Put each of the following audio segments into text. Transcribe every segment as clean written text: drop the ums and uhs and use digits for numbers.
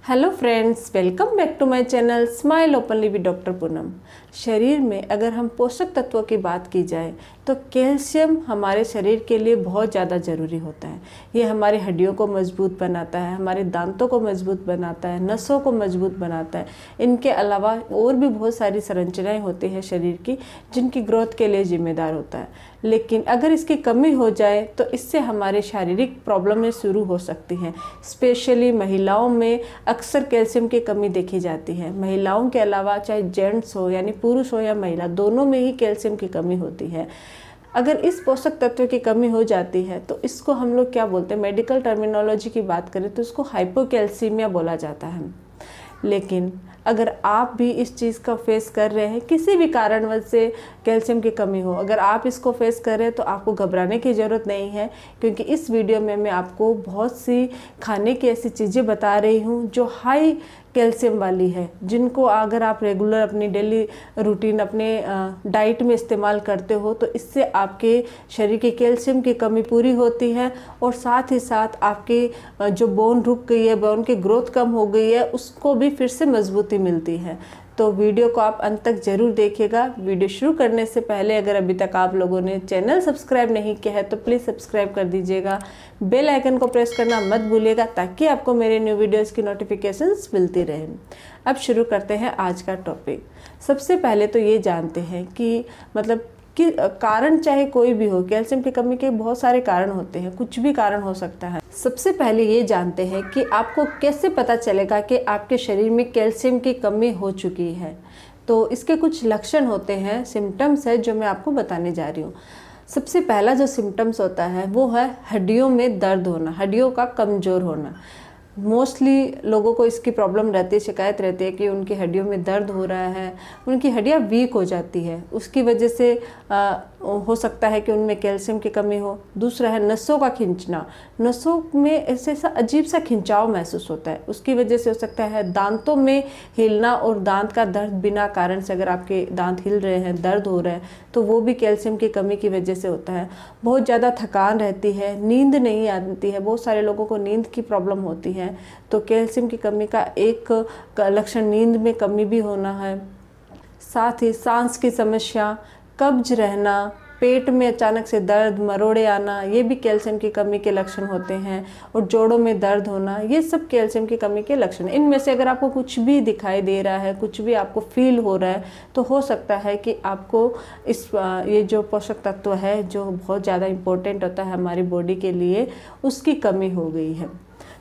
Hello friends, welcome back to my channel smile openly with doctor Poonam. शरीर में अगर हम पोषक तत्वों की बात की जाए तो कैल्शियम हमारे शरीर के लिए बहुत ज़्यादा ज़रूरी होता है। ये हमारी हड्डियों को मजबूत बनाता है, हमारे दांतों को मजबूत बनाता है, नसों को मजबूत बनाता है। इनके अलावा और भी बहुत सारी संरचनाएं होती हैं शरीर की जिनकी ग्रोथ के लिए जिम्मेदार होता है। लेकिन अगर इसकी कमी हो जाए तो इससे हमारे शारीरिक प्रॉब्लमें शुरू हो सकती हैं। स्पेशली महिलाओं में अक्सर कैल्शियम की कमी देखी जाती है। महिलाओं के अलावा चाहे जेंट्स हो यानी पुरुष हो या महिला, दोनों में ही कैल्शियम की कमी होती है। अगर इस पोषक तत्व की कमी हो जाती है तो इसको हम लोग क्या बोलते हैं, मेडिकल टर्मिनोलॉजी की बात करें तो इसको हाइपोकैल्सीमिया बोला जाता है। लेकिन अगर आप भी इस चीज़ का फेस कर रहे हैं, किसी भी कारणवश से कैल्शियम की कमी हो, अगर आप इसको फेस कर रहे हैं तो आपको घबराने की ज़रूरत नहीं है, क्योंकि इस वीडियो में मैं आपको बहुत सी खाने की ऐसी चीज़ें बता रही हूँ जो हाई कैल्शियम वाली है, जिनको अगर आप रेगुलर अपनी डेली रूटीन अपने डाइट में इस्तेमाल करते हो तो इससे आपके शरीर की कैल्शियम की कमी पूरी होती है और साथ ही साथ आपकी जो बोन रुक गई है, बोन की ग्रोथ कम हो गई है, उसको भी फिर से मजबूती मिलती है। तो वीडियो को आप अंत तक ज़रूर देखिएगा। वीडियो शुरू करने से पहले अगर अभी तक आप लोगों ने चैनल सब्सक्राइब नहीं किया है तो प्लीज़ सब्सक्राइब कर दीजिएगा। बेल आइकन को प्रेस करना मत भूलिएगा ताकि आपको मेरे न्यू वीडियोस की नोटिफिकेशंस मिलती रहे। अब शुरू करते हैं आज का टॉपिक। सबसे पहले तो ये जानते हैं कि कि कारण चाहे कोई भी हो, कैल्शियम की कमी के बहुत सारे कारण होते हैं, कुछ भी कारण हो सकता है। सबसे पहले ये जानते हैं कि आपको कैसे पता चलेगा कि आपके शरीर में कैल्शियम की कमी हो चुकी है। तो इसके कुछ लक्षण होते हैं, सिम्टम्स है जो मैं आपको बताने जा रही हूँ। सबसे पहला जो सिम्टम्स होता है वो है हड्डियों में दर्द होना, हड्डियों का कमज़ोर होना। मोस्टली लोगों को इसकी प्रॉब्लम रहती है, शिकायत रहती है कि उनकी हड्डियों में दर्द हो रहा है, उनकी हड्डियाँ वीक हो जाती है, उसकी वजह से हो सकता है कि उनमें कैल्शियम की कमी हो। दूसरा है नसों का खींचना, नसों में ऐसा अजीब सा खिंचाव महसूस होता है, उसकी वजह से हो सकता है दांतों में हिलना और दांत का दर्द बिना कारण से, अगर आपके दांत हिल रहे हैं, दर्द हो रहा है तो वो भी कैल्शियम की कमी की वजह से होता है। बहुत ज़्यादा थकान रहती है, नींद नहीं आती है, बहुत सारे लोगों को नींद की प्रॉब्लम होती है, तो कैल्शियम की कमी का एक लक्षण नींद में कमी भी होना है। साथ ही सांस की समस्या, कब्ज रहना, पेट में अचानक से दर्द, मरोड़े आना, ये भी कैल्शियम की कमी के लक्षण होते हैं। और जोड़ों में दर्द होना, ये सब कैल्शियम की कमी के लक्षण। इनमें से अगर आपको कुछ भी दिखाई दे रहा है, कुछ भी आपको फील हो रहा है, तो हो सकता है कि आपको ये जो पोषक तत्व है जो बहुत ज़्यादा इम्पोर्टेंट होता है हमारी बॉडी के लिए, उसकी कमी हो गई है।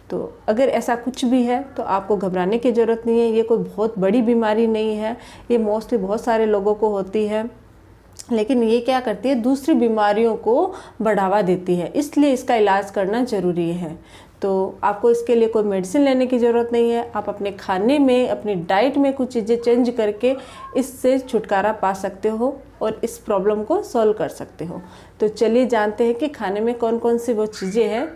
तो अगर ऐसा कुछ भी है तो आपको घबराने की ज़रूरत नहीं है। ये कोई बहुत बड़ी बीमारी नहीं है, ये मोस्टली बहुत सारे लोगों को होती है, लेकिन ये क्या करती है, दूसरी बीमारियों को बढ़ावा देती है, इसलिए इसका इलाज करना ज़रूरी है। तो आपको इसके लिए कोई मेडिसिन लेने की ज़रूरत नहीं है। आप अपने खाने में, अपनी डाइट में कुछ चीज़ें चेंज करके इससे छुटकारा पा सकते हो और इस प्रॉब्लम को सॉल्व कर सकते हो। तो चलिए जानते हैं कि खाने में कौन कौन सी वो चीज़ें हैं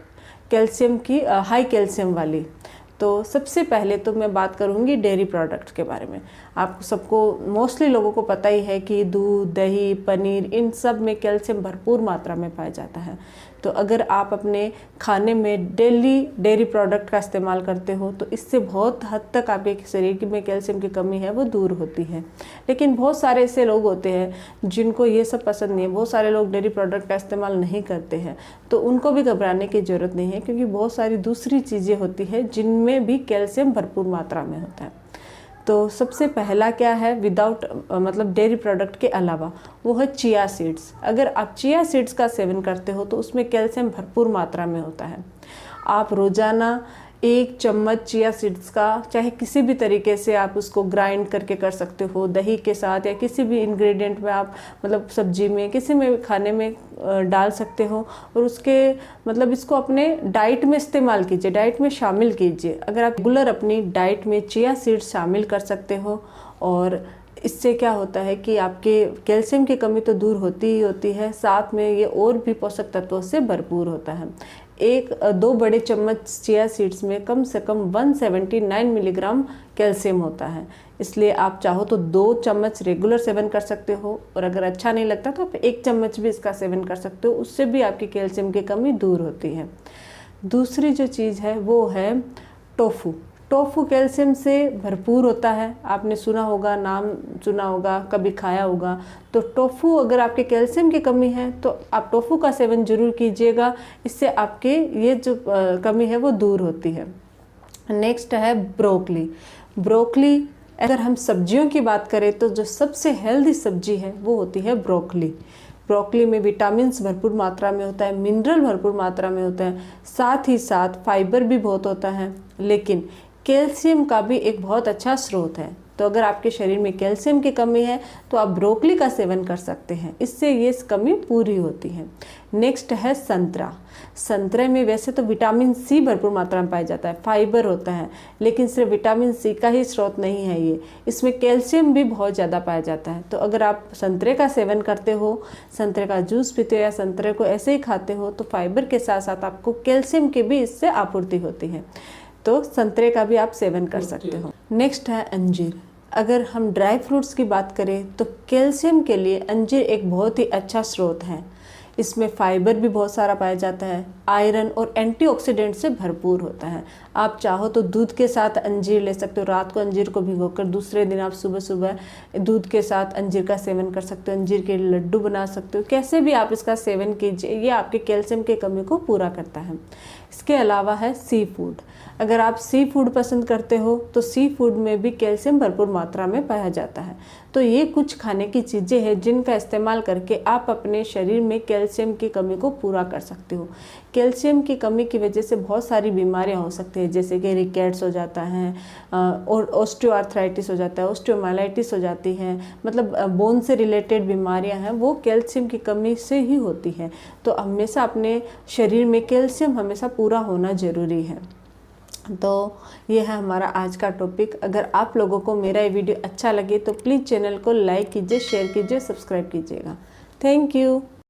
कैल्शियम की, हाई कैल्शियम वाली। तो सबसे पहले तो मैं बात करूंगी डेयरी प्रोडक्ट्स के बारे में। आपको सबको, मोस्टली लोगों को पता ही है कि दूध, दही, पनीर, इन सब में कैल्शियम भरपूर मात्रा में पाया जाता है। तो अगर आप अपने खाने में डेली डेयरी प्रोडक्ट का इस्तेमाल करते हो तो इससे बहुत हद तक आपके शरीर में कैल्शियम की कमी है वो दूर होती है। लेकिन बहुत सारे ऐसे लोग होते हैं जिनको ये सब पसंद नहीं है, बहुत सारे लोग डेयरी प्रोडक्ट का इस्तेमाल नहीं करते हैं, तो उनको भी घबराने की ज़रूरत नहीं है, क्योंकि बहुत सारी दूसरी चीज़ें होती है जिनमें भी कैल्शियम भरपूर मात्रा में होता है। तो सबसे पहला क्या है, विदाउट डेयरी प्रोडक्ट के अलावा, वो है चिया सीड्स। अगर आप चिया सीड्स का सेवन करते हो तो उसमें कैल्शियम भरपूर मात्रा में होता है। आप रोज़ाना 1 चम्मच चिया सीड्स का, चाहे किसी भी तरीके से आप उसको ग्राइंड करके कर सकते हो, दही के साथ या किसी भी इंग्रेडिएंट में आप, सब्जी में, किसी में खाने में डाल सकते हो और उसके इसको अपने डाइट में इस्तेमाल कीजिए, डाइट में शामिल कीजिए। अगर आप रेगुलर अपनी डाइट में चिया सीड्स शामिल कर सकते हो, और इससे क्या होता है कि आपके कैल्शियम की कमी तो दूर होती ही होती है, साथ में ये और भी पोषक तत्वों से भरपूर होता है। 2 बड़े चम्मच चिया सीड्स में कम से कम 179 मिलीग्राम कैल्शियम होता है, इसलिए आप चाहो तो 2 चम्मच रेगुलर सेवन कर सकते हो, और अगर अच्छा नहीं लगता तो आप 1 चम्मच भी इसका सेवन कर सकते हो, उससे भी आपकी कैल्शियम की कमी दूर होती है। दूसरी जो चीज़ है वो है टोफू। टोफू कैल्शियम से भरपूर होता है, आपने सुना होगा, नाम सुना होगा, कभी खाया होगा। तो टोफू, अगर आपके कैल्शियम की कमी है तो आप टोफू का सेवन जरूर कीजिएगा, इससे आपके ये जो कमी है वो दूर होती है। नेक्स्ट है ब्रोकली। ब्रोकली, अगर हम सब्जियों की बात करें तो जो सबसे हेल्दी सब्जी है वो होती है ब्रोकली। ब्रोकली में विटामिन्स भरपूर मात्रा में होता है, मिनरल भरपूर मात्रा में होता है, साथ ही साथ फाइबर भी बहुत होता है, लेकिन कैल्शियम का भी एक बहुत अच्छा स्रोत है। तो अगर आपके शरीर में कैल्शियम की कमी है तो आप ब्रोकली का सेवन कर सकते हैं, इससे ये कमी पूरी होती है। नेक्स्ट है संतरा। संतरे में वैसे तो विटामिन सी भरपूर मात्रा में पाया जाता है, फाइबर होता है, लेकिन सिर्फ विटामिन सी का ही स्रोत नहीं है ये, इसमें कैल्शियम भी बहुत ज़्यादा पाया जाता है। तो अगर आप संतरे का सेवन करते हो, संतरे का जूस पीते हो या संतरे को ऐसे ही खाते हो, तो फाइबर के साथ साथ आपको कैल्शियम की भी इससे आपूर्ति होती है। तो संतरे का भी आप सेवन कर सकते हो। नेक्स्ट है अंजीर। अगर हम ड्राई फ्रूट्स की बात करें तो कैल्शियम के लिए अंजीर एक बहुत ही अच्छा स्रोत है। इसमें फाइबर भी बहुत सारा पाया जाता है, आयरन और एंटीऑक्सीडेंट से भरपूर होता है। आप चाहो तो दूध के साथ अंजीर ले सकते हो, रात को अंजीर को भिगोकर दूसरे दिन आप सुबह सुबह दूध के साथ अंजीर का सेवन कर सकते हो, अंजीर के लड्डू बना सकते हो, कैसे भी आप इसका सेवन कीजिए, ये आपके कैल्शियम की कमी को पूरा करता है। इसके अलावा है सी फूड। अगर आप सी फूड पसंद करते हो तो सी फूड में भी कैल्शियम भरपूर मात्रा में पाया जाता है। तो ये कुछ खाने की चीज़ें हैं जिनका इस्तेमाल करके आप अपने शरीर में कैल्शियम की कमी को पूरा कर सकते हो। कैल्शियम की कमी की वजह से बहुत सारी बीमारियां हो सकती हैं, जैसे कि रिकेट्स हो जाता है, और ऑस्टियोआर्थराइटिस हो जाता है, ऑस्टियोमाइलाइटिस हो जाती है, मतलब बोन से रिलेटेड बीमारियां हैं वो कैल्शियम की कमी से ही होती हैं। तो हमेशा अपने शरीर में कैल्शियम हमेशा पूरा होना ज़रूरी है। तो ये है हमारा आज का टॉपिक। अगर आप लोगों को मेरा ये वीडियो अच्छा लगे तो प्लीज़ चैनल को लाइक कीजिए, शेयर कीजिए, सब्सक्राइब कीजिएगा। Thank you.